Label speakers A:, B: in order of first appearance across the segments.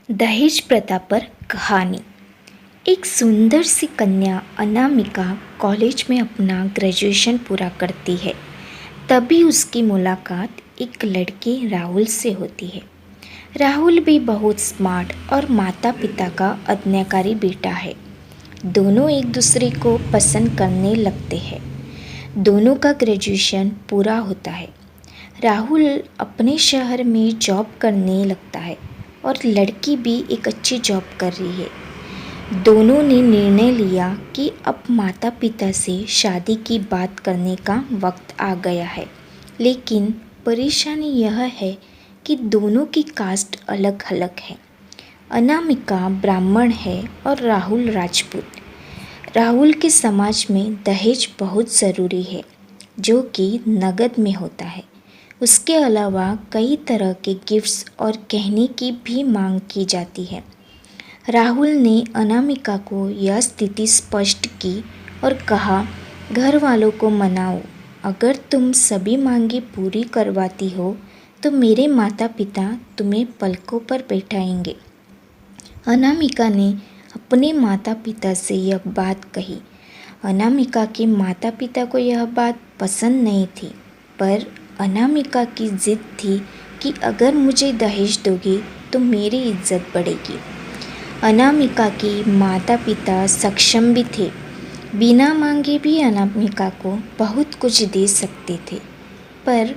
A: दहेज प्रथा पर कहानी। एक सुंदर सी कन्या अनामिका कॉलेज में अपना ग्रेजुएशन पूरा करती है। तभी उसकी मुलाकात एक लड़के राहुल से होती है। राहुल भी बहुत स्मार्ट और माता पिता का आज्ञाकारी बेटा है। दोनों एक दूसरे को पसंद करने लगते हैं। दोनों का ग्रेजुएशन पूरा होता है। राहुल अपने शहर में जॉब करने लगता है और लड़की भी एक अच्छी जॉब कर रही है। दोनों ने निर्णय लिया कि अब माता पिता से शादी की बात करने का वक्त आ गया है। लेकिन परेशानी यह है कि दोनों की कास्ट अलग अलग है। अनामिका ब्राह्मण है और राहुल राजपूत। राहुल के समाज में दहेज बहुत ज़रूरी है, जो कि नगद में होता है। उसके अलावा कई तरह के गिफ्ट्स और गहने की भी मांग की जाती है। राहुल ने अनामिका को यह स्थिति स्पष्ट की और कहा, घर वालों को मनाओ, अगर तुम सभी मांगे पूरी करवाती हो तो मेरे माता पिता तुम्हें पलकों पर बैठाएंगे। अनामिका ने अपने माता पिता से यह बात कही। अनामिका के माता पिता को यह बात पसंद नहीं थी, पर अनामिका की जिद थी कि अगर मुझे दहेज दोगे तो मेरी इज्जत बढ़ेगी। अनामिका के माता पिता सक्षम भी थे, बिना मांगे भी अनामिका को बहुत कुछ दे सकते थे, पर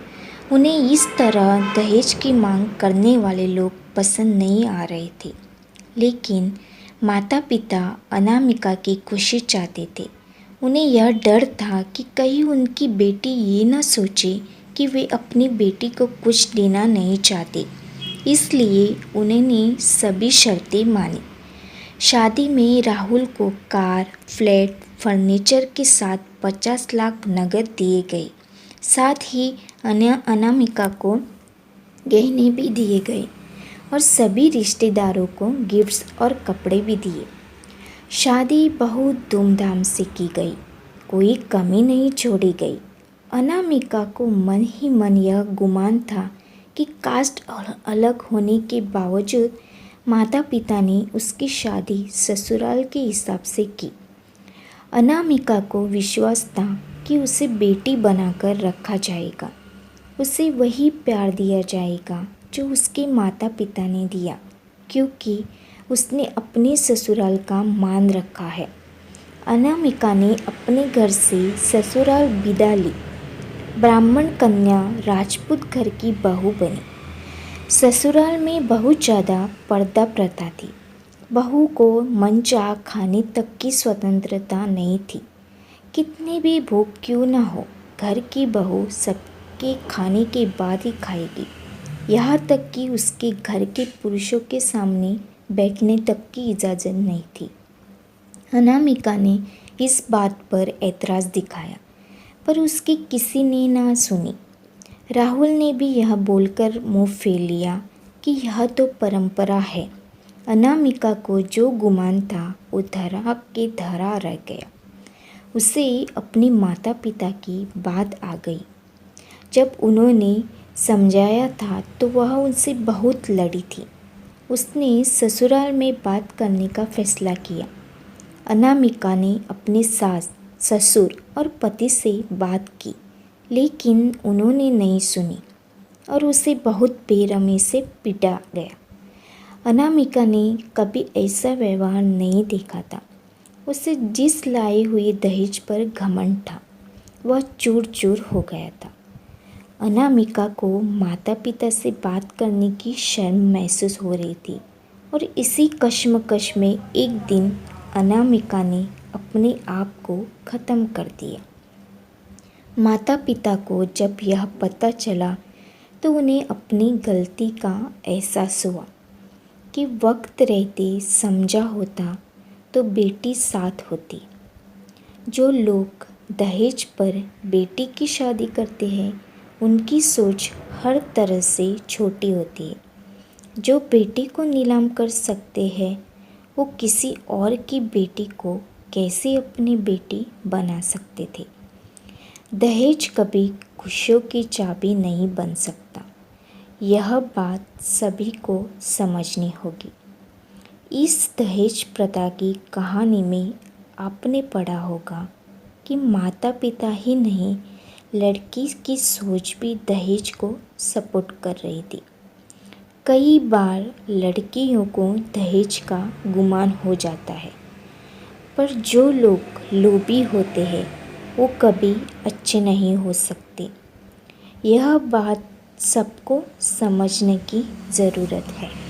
A: उन्हें इस तरह दहेज की मांग करने वाले लोग पसंद नहीं आ रहे थे। लेकिन माता पिता अनामिका की खुशी चाहते थे। उन्हें यह डर था कि कहीं उनकी बेटी ये न सोचे कि वे अपनी बेटी को कुछ देना नहीं चाहते, इसलिए उन्होंने सभी शर्तें मानी। शादी में राहुल को कार, फ्लैट, फर्नीचर के साथ 50 लाख नकद दिए गए। साथ ही अनामिका को गहने भी दिए गए और सभी रिश्तेदारों को गिफ्ट्स और कपड़े भी दिए। शादी बहुत धूमधाम से की गई, कोई कमी नहीं छोड़ी गई। अनामिका को मन ही मन यह गुमान था कि कास्ट अलग होने के बावजूद माता पिता ने उसकी शादी ससुराल के हिसाब से की। अनामिका को विश्वास था कि उसे बेटी बनाकर रखा जाएगा, उसे वही प्यार दिया जाएगा जो उसके माता पिता ने दिया, क्योंकि उसने अपने ससुराल का मान रखा है। अनामिका ने अपने घर से ससुराल विदा ली। ब्राह्मण कन्या राजपूत घर की बहू बनी। ससुराल में बहुत ज़्यादा पर्दा प्रथा थी। बहू को मनचाहा खाने तक की स्वतंत्रता नहीं थी। कितनी भी भूख क्यों न हो, घर की बहू सबके खाने के बाद ही खाएगी। यहाँ तक कि उसके घर के पुरुषों के सामने बैठने तक की इजाज़त नहीं थी। अनामिका ने इस बात पर ऐतराज़ दिखाया, पर उसकी किसी ने ना सुनी। राहुल ने भी यह बोलकर मुंह फेर लिया कि यह तो परंपरा है। अनामिका को जो गुमान था वो धरा के धरा रह गया। उसे अपने माता पिता की बात आ गई। जब उन्होंने समझाया था तो वह उनसे बहुत लड़ी थी। उसने ससुराल में बात करने का फैसला किया। अनामिका ने अपने सास, ससुर और पति से बात की, लेकिन उन्होंने नहीं सुनी और उसे बहुत बेरहमी से पीटा गया। अनामिका ने कभी ऐसा व्यवहार नहीं देखा था। उसे जिस लाए हुए दहेज पर घमंड था, वह चूर चूर हो गया था। अनामिका को माता पिता से बात करने की शर्म महसूस हो रही थी और इसी कश्मकश में एक दिन अनामिका ने अपने आप को ख़त्म कर दिया। माता पिता को जब यह पता चला तो उन्हें अपनी गलती का एहसास हुआ कि वक्त रहते समझा होता तो बेटी साथ होती। जो लोग दहेज पर बेटी की शादी करते हैं, उनकी सोच हर तरह से छोटी होती है। जो बेटी को नीलाम कर सकते हैं, वो किसी और की बेटी को कैसे अपनी बेटी बना सकते थे। दहेज कभी खुशियों की चाबी नहीं बन सकता। यह बात सभी को समझनी होगी। इस दहेज प्रथा की कहानी में आपने पढ़ा होगा कि माता पिता ही नहीं, लड़की की सोच भी दहेज को सपोर्ट कर रही थी। कई बार लड़कियों को दहेज का गुमान हो जाता है, पर जो लोग लोभी होते हैं वो कभी अच्छे नहीं हो सकते। यह बात सबको समझने की ज़रूरत है।